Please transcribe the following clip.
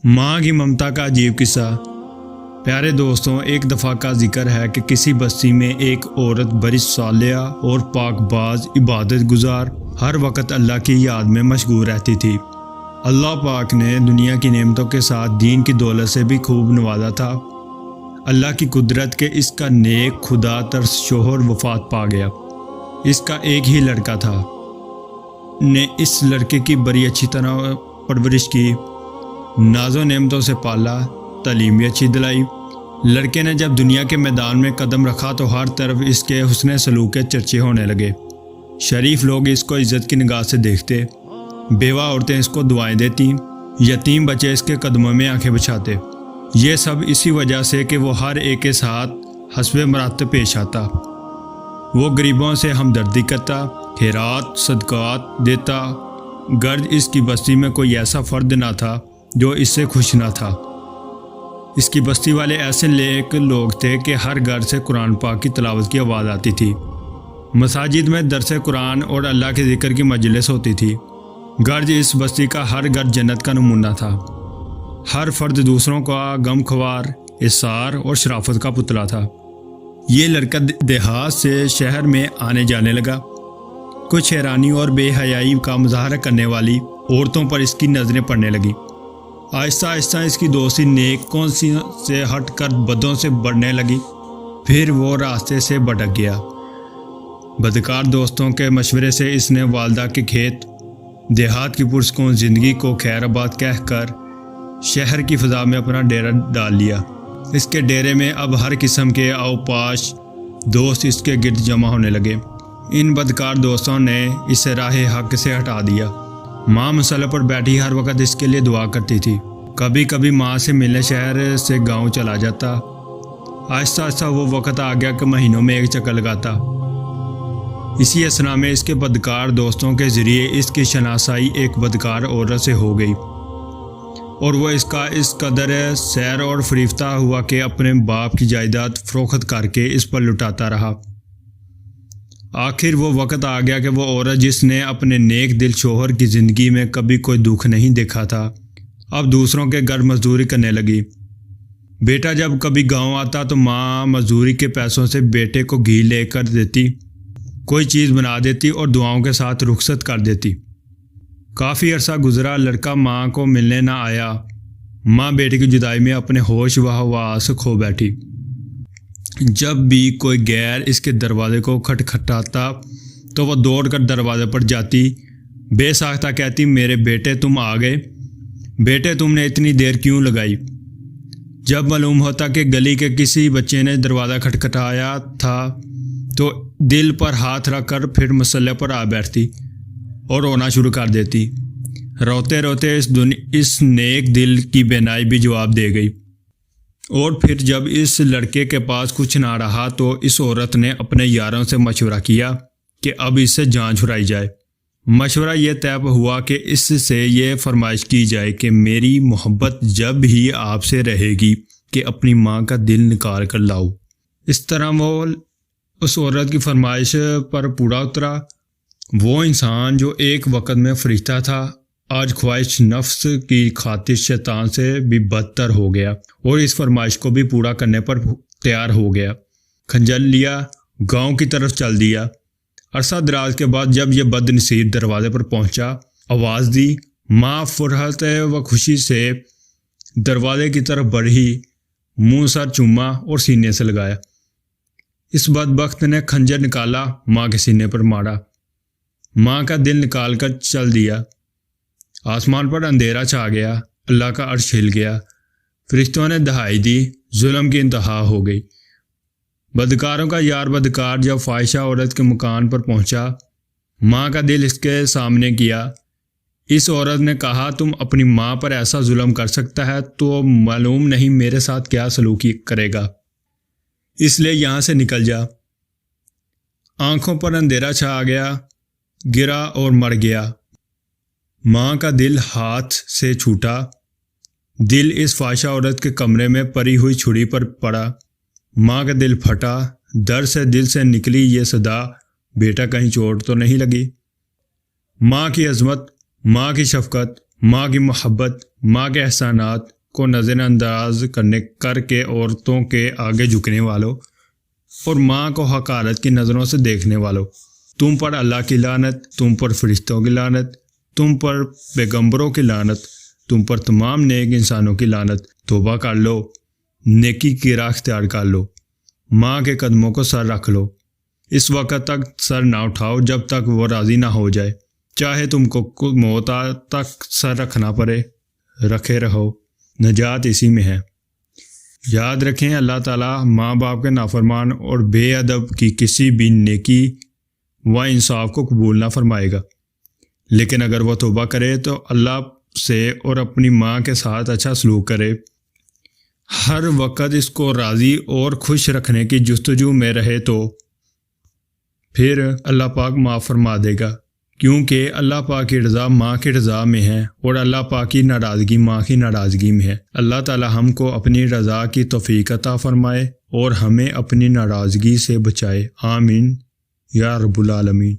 ماں کی ممتا کا عجیب قصہ۔ پیارے دوستوں، ایک دفعہ کا ذکر ہے کہ کسی بستی میں ایک عورت بڑی صالحہ اور پاک باز، عبادت گزار، ہر وقت اللہ کی یاد میں مشغول رہتی تھی۔ اللہ پاک نے دنیا کی نعمتوں کے ساتھ دین کی دولت سے بھی خوب نوازا تھا۔ اللہ کی قدرت کے اس کا نیک خدا ترس شوہر وفات پا گیا۔ اس کا ایک ہی لڑکا تھا۔ نے اس لڑکے کی بڑی اچھی طرح پرورش کی، ناز و نعمتوں سے پالا، تعلیم بھی اچھی دلائی۔ لڑکے نے جب دنیا کے میدان میں قدم رکھا تو ہر طرف اس کے حسن سلوک کے چرچے ہونے لگے۔ شریف لوگ اس کو عزت کی نگاہ سے دیکھتے، بیوہ عورتیں اس کو دعائیں دیتی، یتیم بچے اس کے قدموں میں آنکھیں بچھاتے۔ یہ سب اسی وجہ سے کہ وہ ہر ایک کے ساتھ حسب مراتب پیش آتا۔ وہ غریبوں سے ہمدردی کرتا، خیرات صدقات دیتا۔ گرج اس کی بستی میں کوئی ایسا فرد نہ تھا جو اس سے خوش نہ تھا۔ اس کی بستی والے ایسے نیک لوگ تھے کہ ہر گھر سے قرآن پاک کی تلاوت کی آواز آتی تھی۔ مساجد میں درس قرآن اور اللہ کے ذکر کی مجلس ہوتی تھی۔ گرج اس بستی کا ہر گھر جنت کا نمونہ تھا۔ ہر فرد دوسروں کا غم خوار، احسار اور شرافت کا پتلا تھا۔ یہ لڑکا دیہات سے شہر میں آنے جانے لگا۔ کچھ حیرانی اور بے حیائی کا مظاہرہ کرنے والی عورتوں پر اس کی نظریں پڑنے لگی۔ آہستہ آہستہ اس کی دوستی نیکوں سے ہٹ کر بدوں سے بڑھنے لگی۔ پھر وہ راستے سے بھٹک گیا۔ بدکار دوستوں کے مشورے سے اس نے والدہ کے کھیت، دیہات کی پرسکون زندگی کو خیر آباد کہہ کر شہر کی فضا میں اپنا ڈیرا ڈال لیا۔ اس کے ڈیرے میں اب ہر قسم کے اوپاش دوست اس کے گرد جمع ہونے لگے۔ ان بدکار دوستوں نے اسے راہ حق سے ہٹا دیا۔ ماں مسئلے پر بیٹھی ہر وقت اس کے لیے دعا کرتی تھی۔ کبھی کبھی ماں سے ملنے شہر سے گاؤں چلا جاتا۔ آہستہ آہستہ وہ وقت آ گیا کہ مہینوں میں ایک چکر لگاتا۔ اسی اثنا میں اس کے بدکار دوستوں کے ذریعے اس کی شناسائی ایک بدکار عورت سے ہو گئی، اور وہ اس قدر سیر اور فریفتہ ہوا کہ اپنے باپ کی جائیداد فروخت کر کے اس پر لٹاتا رہا۔ آخر وہ وقت آ گیا کہ وہ عورت جس نے اپنے نیک دل شوہر کی زندگی میں کبھی کوئی دکھ نہیں دیکھا تھا، اب دوسروں کے گھر مزدوری کرنے لگی۔ بیٹا جب کبھی گاؤں آتا تو ماں مزدوری کے پیسوں سے بیٹے کو گھی لے کر دیتی، کوئی چیز بنا دیتی اور دعاؤں کے ساتھ رخصت کر دیتی۔ کافی عرصہ گزرا، لڑکا ماں کو ملنے نہ آیا۔ ماں بیٹے کی جدائی میں اپنے ہوش و حواس کھو بیٹھی۔ جب بھی کوئی غیر اس کے دروازے کو کھٹکھٹاتا تو وہ دوڑ کر دروازے پر جاتی، بے ساختہ کہتی، میرے بیٹے تم آ گئے، بیٹے تم نے اتنی دیر کیوں لگائی؟ جب معلوم ہوتا کہ گلی کے کسی بچے نے دروازہ کھٹکھٹایا تھا تو دل پر ہاتھ رکھ کر پھر مسئلے پر آ بیٹھتی اور رونا شروع کر دیتی۔ روتے روتے اس نیک دل کی بینائی بھی جواب دے گئی۔ اور پھر جب اس لڑکے کے پاس کچھ نہ رہا تو اس عورت نے اپنے یاروں سے مشورہ کیا کہ اب اس سے جان چھڑائی جائے۔ مشورہ یہ طے ہوا کہ اس سے یہ فرمائش کی جائے کہ میری محبت جب ہی آپ سے رہے گی کہ اپنی ماں کا دل نکال کر لاؤ۔ اس طرح وہ اس عورت کی فرمائش پر پورا اترا۔ وہ انسان جو ایک وقت میں فرشتہ تھا، آج خواہش نفس کی خاطر شیطان سے بھی بدتر ہو گیا اور اس فرمائش کو بھی پورا کرنے پر تیار ہو گیا۔ خنجر لیا، گاؤں کی طرف چل دیا۔ عرصہ دراز کے بعد جب یہ بد نصیب دروازے پر پہنچا، آواز دی۔ ماں فرحت و خوشی سے دروازے کی طرف بڑھی، منہ سر چوما اور سینے سے لگایا۔ اس بدبخت نے خنجر نکالا، ماں کے سینے پر مارا، ماں کا دل نکال کر چل دیا۔ آسمان پر اندھیرا چھا گیا، اللہ کا عرش ہل گیا، فرشتوں نے دہائی دی، ظلم کی انتہا ہو گئی۔ بدکاروں کا یار بدکار جب فاحشہ عورت کے مکان پر پہنچا، ماں کا دل اس کے سامنے کیا۔ اس عورت نے کہا، تم اپنی ماں پر ایسا ظلم کر سکتا ہے تو معلوم نہیں میرے ساتھ کیا سلوکی کرے گا، اس لیے یہاں سے نکل جا۔ آنکھوں پر اندھیرا چھا گیا، گرا اور مر گیا۔ ماں کا دل ہاتھ سے چھوٹا، دل اس فاحشہ عورت کے کمرے میں پڑی ہوئی چھری پر پڑا۔ ماں کا دل پھٹا، در سے دل سے نکلی یہ صدا، بیٹا کہیں چوٹ تو نہیں لگی؟ ماں کی عظمت، ماں کی شفقت، ماں کی محبت، ماں کے احسانات کو نظر انداز کر کے عورتوں کے آگے جھکنے والوں اور ماں کو حقارت کی نظروں سے دیکھنے والوں، تم پر اللہ کی لعنت، تم پر فرشتوں کی لعنت، تم پر پیغمبروں کی لعنت، تم پر تمام نیک انسانوں کی لعنت۔ توبہ کر لو، نیکی کی راہ اختیار کر لو، ماں کے قدموں کو سر رکھ لو، اس وقت تک سر نہ اٹھاؤ جب تک وہ راضی نہ ہو جائے، چاہے تم کو موت تک سر رکھنا پڑے، رکھے رہو، نجات اسی میں ہے۔ یاد رکھیں اللہ تعالیٰ ماں باپ کے نافرمان اور بے ادب کی کسی بھی نیکی و انصاف کو قبول نہ فرمائے گا، لیکن اگر وہ توبہ کرے تو اللہ سے اور اپنی ماں کے ساتھ اچھا سلوک کرے، ہر وقت اس کو راضی اور خوش رکھنے کی جستجو میں رہے تو پھر اللہ پاک معاف فرما دے گا، کیونکہ اللہ پاک کی رضا ماں کی رضا میں ہے اور اللہ پاک کی ناراضگی ماں کی ناراضگی میں ہے۔ اللہ تعالی ہم کو اپنی رضا کی توفیق عطا فرمائے اور ہمیں اپنی ناراضگی سے بچائے، آمین یا رب العالمین۔